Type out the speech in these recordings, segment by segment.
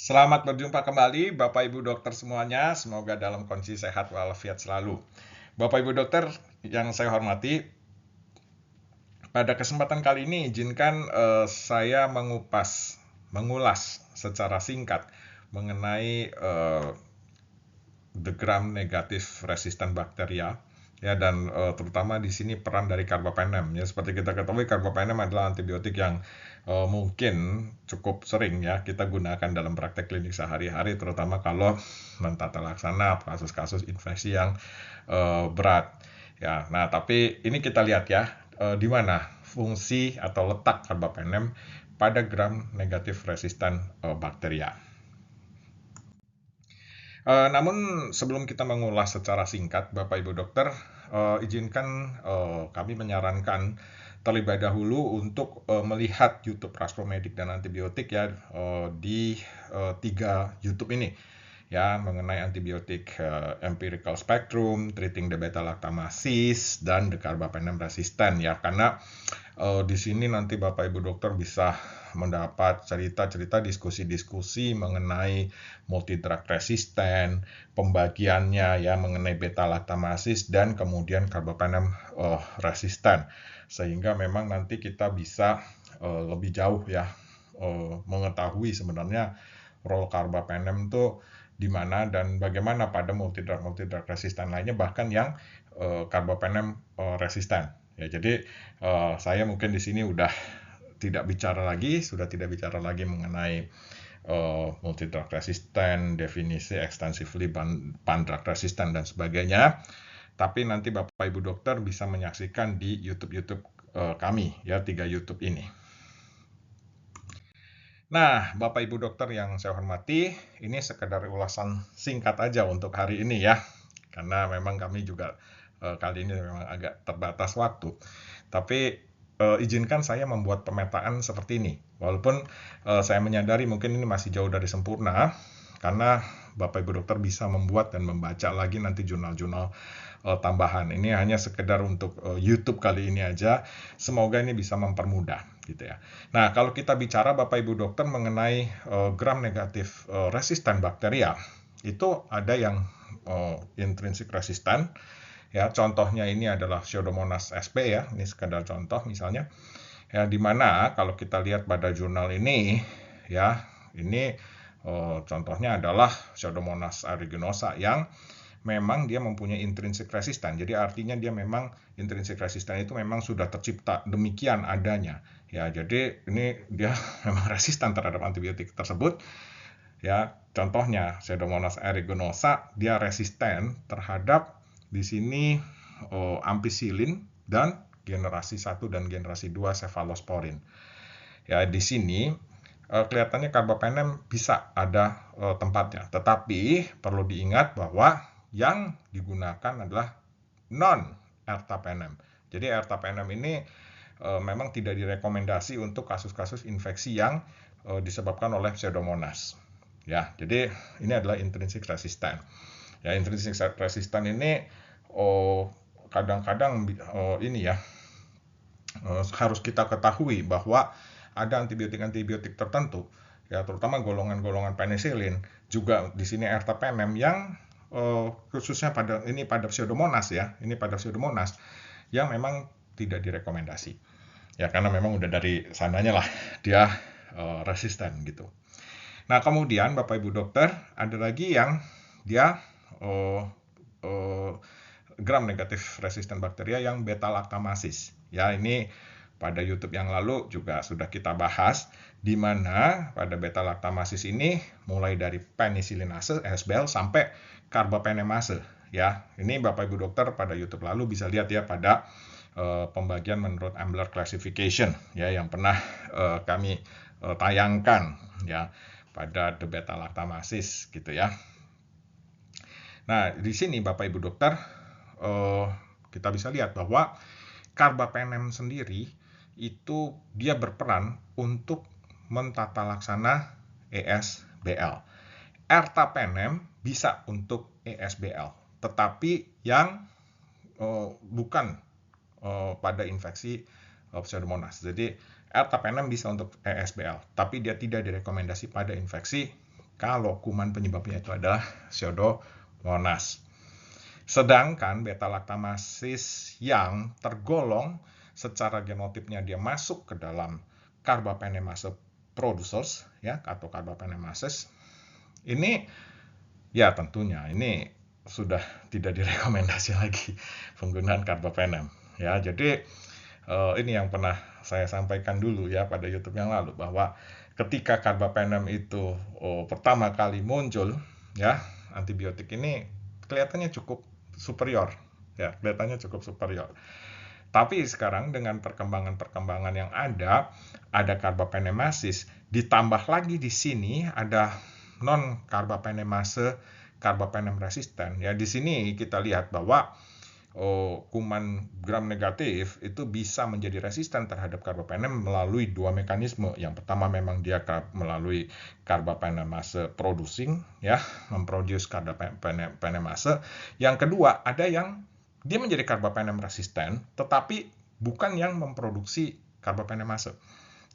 Selamat berjumpa kembali Bapak Ibu dokter semuanya, semoga dalam kondisi sehat walafiat selalu. Bapak Ibu dokter yang saya hormati, pada kesempatan kali ini izinkan saya mengulas secara singkat mengenai the gram negatif resistant bacteria ya, dan terutama di sini peran dari carbapenem ya. Seperti kita ketahui, carbapenem adalah antibiotik yang mungkin cukup sering ya kita gunakan dalam praktek klinik sehari-hari, terutama kalau mentata laksana kasus-kasus infeksi yang berat ya. Nah, tapi ini kita lihat ya, di mana fungsi atau letak carbapenem pada gram negatif resistan bakteria. Namun sebelum kita mengulas secara singkat, Bapak Ibu dokter, izinkan kami menyarankan terlebih dahulu untuk melihat YouTube Rastromedik dan Antibiotik ya, di 3 YouTube ini ya, mengenai antibiotik empirical spectrum, treating the beta lactamasis, dan the carbapenem resistant ya. Karena di sini nanti Bapak Ibu dokter bisa mendapat cerita-cerita, diskusi-diskusi mengenai multi drug resistant, pembagiannya ya, mengenai beta lactamasis dan kemudian carbapenem resistant, sehingga memang nanti kita bisa lebih jauh ya mengetahui sebenarnya role carbapenem itu di mana dan bagaimana pada multi drug resistant lainnya, bahkan yang carbapenem resistant ya. Jadi saya mungkin di sini sudah tidak bicara lagi mengenai multi drug resistant, definisi extensively pan-drug resistant dan sebagainya. Tapi nanti Bapak Ibu dokter bisa menyaksikan di YouTube kami ya, 3 YouTube ini. Nah, Bapak Ibu dokter yang saya hormati, ini sekedar ulasan singkat aja untuk hari ini ya. Karena memang kami juga kali ini memang agak terbatas waktu. Tapi izinkan saya membuat pemetaan seperti ini. Walaupun saya menyadari mungkin ini masih jauh dari sempurna, karena Bapak Ibu dokter bisa membuat dan membaca lagi nanti jurnal-jurnal tambahan. Ini hanya sekedar untuk YouTube kali ini aja. Semoga ini bisa mempermudah gitu ya. Nah, kalau kita bicara Bapak Ibu dokter mengenai gram negatif resistan bakteria, itu ada yang intrinsic resistan ya. Contohnya ini adalah Pseudomonas sp ya. Ini sekadar contoh misalnya ya, di mana kalau kita lihat pada jurnal ini ya, ini contohnya adalah Pseudomonas aeruginosa yang memang dia mempunyai intrinsic resistan. Jadi artinya dia memang intrinsic resistan itu memang sudah tercipta demikian adanya ya. Jadi ini dia memang resistan terhadap antibiotik tersebut ya. Contohnya Pseudomonas aeruginosa, dia resisten terhadap di sini ampicillin dan generasi 1 dan generasi 2 cephalosporin. Ya, di sini kelihatannya carbapenem bisa ada tempatnya, tetapi perlu diingat bahwa yang digunakan adalah non-ertapenem. Jadi ertapenem ini memang tidak direkomendasi untuk kasus-kasus infeksi yang disebabkan oleh Pseudomonas. Ya, jadi ini adalah intrinsic resistant. Ya, intrinsic resistant ini kadang-kadang ini ya harus kita ketahui bahwa ada antibiotik tertentu ya, terutama golongan-golongan penicillin, juga di sini ertapenem yang khususnya pada Pseudomonas ya, ini pada Pseudomonas yang memang tidak direkomendasi ya, karena memang udah dari sananya lah dia resisten gitu. Nah, kemudian Bapak Ibu dokter, ada lagi yang dia gram negatif resistan bakteria yang beta lactamasis ya. Ini pada YouTube yang lalu juga sudah kita bahas, di mana pada beta lactamasis ini mulai dari penicillinase (SBL) sampai carbapenemase ya. Ini Bapak Ibu dokter pada YouTube lalu bisa lihat ya, pada pembagian menurut Ambler classification ya, yang pernah kami tayangkan ya pada the beta lactamasis gitu ya. Nah, di sini Bapak Ibu dokter kita bisa lihat bahwa carbapenem sendiri itu dia berperan untuk mentata laksana ESBL. Ertapenem bisa untuk ESBL, tetapi yang bukan pada infeksi Pseudomonas. Jadi ertapenem bisa untuk ESBL, tapi dia tidak direkomendasi pada infeksi kalau kuman penyebabnya itu adalah Pseudomonas. Sedangkan beta-laktamasis yang tergolong secara genotipnya dia masuk ke dalam Carbapenemase producers ya atau Carbapenemases ini ya tentunya ini sudah tidak direkomendasi lagi penggunaan carbapenem ya. Jadi ini yang pernah saya sampaikan dulu ya pada YouTube yang lalu bahwa ketika carbapenem itu pertama kali muncul ya, antibiotik ini kelihatannya cukup superior ya, kelihatannya cukup superior. Tapi sekarang dengan perkembangan-perkembangan yang ada carbapenemasis, ditambah lagi di sini ada non carbapenemase carbapenem resisten ya. Di sini kita lihat bahwa kuman gram negatif itu bisa menjadi resisten terhadap carbapenem melalui dua mekanisme. Yang pertama memang dia melalui carbapenemase producing ya, memproduce carbapenemase. Yang kedua ada yang dia menjadi carbapenem resisten tetapi bukan yang memproduksi carbapenemase.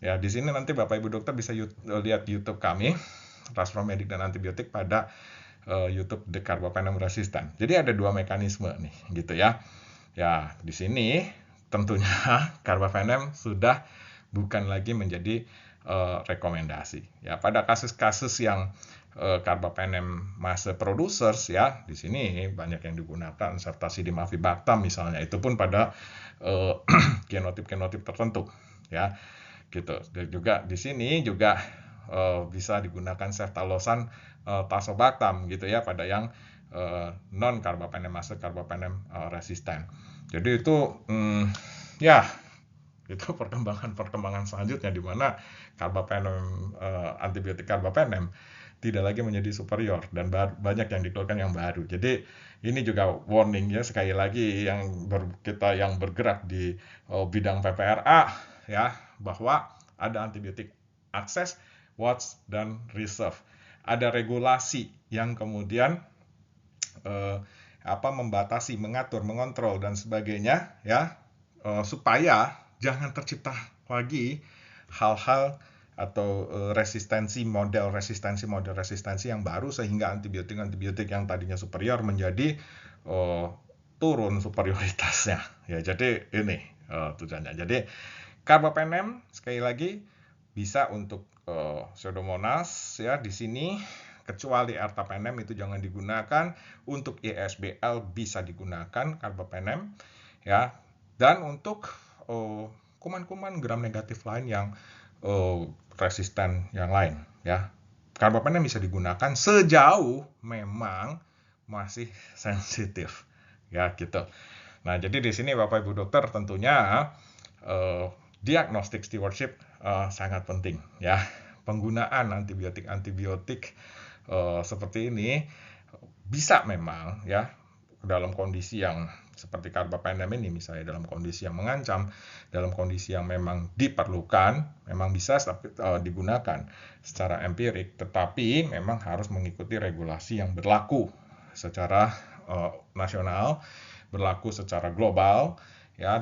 Ya, di sini nanti Bapak Ibu dokter bisa lihat YouTube kami Transformedik dan Antibiotik pada YouTube The Carbapenem Resistant. Jadi ada dua mekanisme nih, gitu ya. Ya, di sini tentunya carbapenem sudah bukan lagi menjadi rekomendasi. Ya, pada kasus-kasus yang Carbapenemase producers ya, di sini banyak yang digunakan serta Sidimavibactam misalnya, itu pun pada genotip-genotip tertentu, ya, gitu. Dan juga di sini juga bisa digunakan ceftalosan tazobactam gitu ya pada yang non carbapenemase carbapenem resisten. Jadi itu ya itu perkembangan selanjutnya di mana carbapenem antibiotik carbapenem tidak lagi menjadi superior dan banyak yang dikeluarkan yang baru. Jadi ini juga warning ya, sekali lagi kita yang bergerak di bidang PPRA ya, bahwa ada antibiotik akses, watch, dan reserve. Ada regulasi yang kemudian membatasi, mengatur, mengontrol dan sebagainya ya, supaya jangan tercipta lagi hal-hal atau model resistensi yang baru sehingga antibiotik yang tadinya superior menjadi turun superioritasnya ya. Jadi ini tujuannya. Jadi carbapenem sekali lagi bisa untuk Pseudomonas ya di sini, kecuali ertapenem itu jangan digunakan. Untuk ISBL bisa digunakan carbapenem ya. Dan untuk kuman-kuman gram negatif lain yang resisten yang lain ya, carbapenem bisa digunakan sejauh memang masih sensitif ya gitu. Nah, jadi di sini Bapak Ibu dokter tentunya diagnostic stewardship sangat penting ya. Penggunaan antibiotik seperti ini bisa memang ya dalam kondisi yang seperti carbapenem ini misalnya, dalam kondisi yang mengancam, dalam kondisi yang memang diperlukan, memang bisa digunakan secara empirik, tetapi memang harus mengikuti regulasi yang berlaku secara nasional, berlaku secara global ya,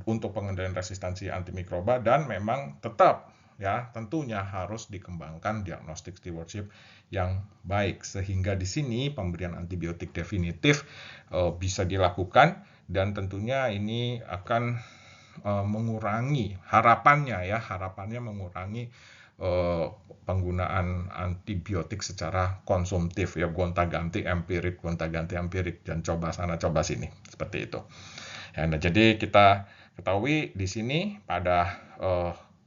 untuk pengendalian resistensi antimikroba, dan memang tetap ya tentunya harus dikembangkan diagnostic stewardship yang baik sehingga di sini pemberian antibiotik definitif bisa dilakukan, dan tentunya ini akan mengurangi harapannya mengurangi penggunaan antibiotik secara konsumtif ya, gonta-ganti empirik dan coba sana coba sini seperti itu. Ya, nah, jadi kita ketahui di sini pada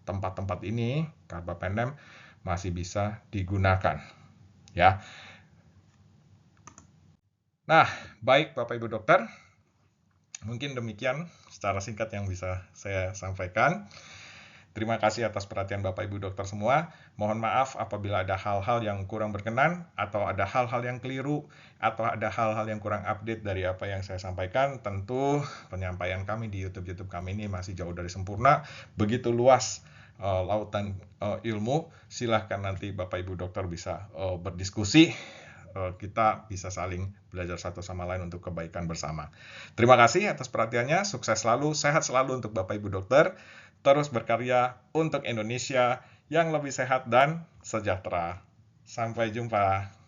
tempat-tempat ini carbapenem masih bisa digunakan ya. Nah, baik Bapak Ibu dokter, mungkin demikian secara singkat yang bisa saya sampaikan. Terima kasih atas perhatian Bapak Ibu dokter semua. Mohon maaf apabila ada hal-hal yang kurang berkenan, atau ada hal-hal yang keliru, atau ada hal-hal yang kurang update dari apa yang saya sampaikan. Tentu penyampaian kami di YouTube kami ini masih jauh dari sempurna. Begitu luas lautan ilmu, silahkan nanti Bapak Ibu dokter bisa berdiskusi. Kita bisa saling belajar satu sama lain untuk kebaikan bersama. Terima kasih atas perhatiannya. Sukses selalu, sehat selalu untuk Bapak Ibu dokter. Terus berkarya untuk Indonesia yang lebih sehat dan sejahtera. Sampai jumpa.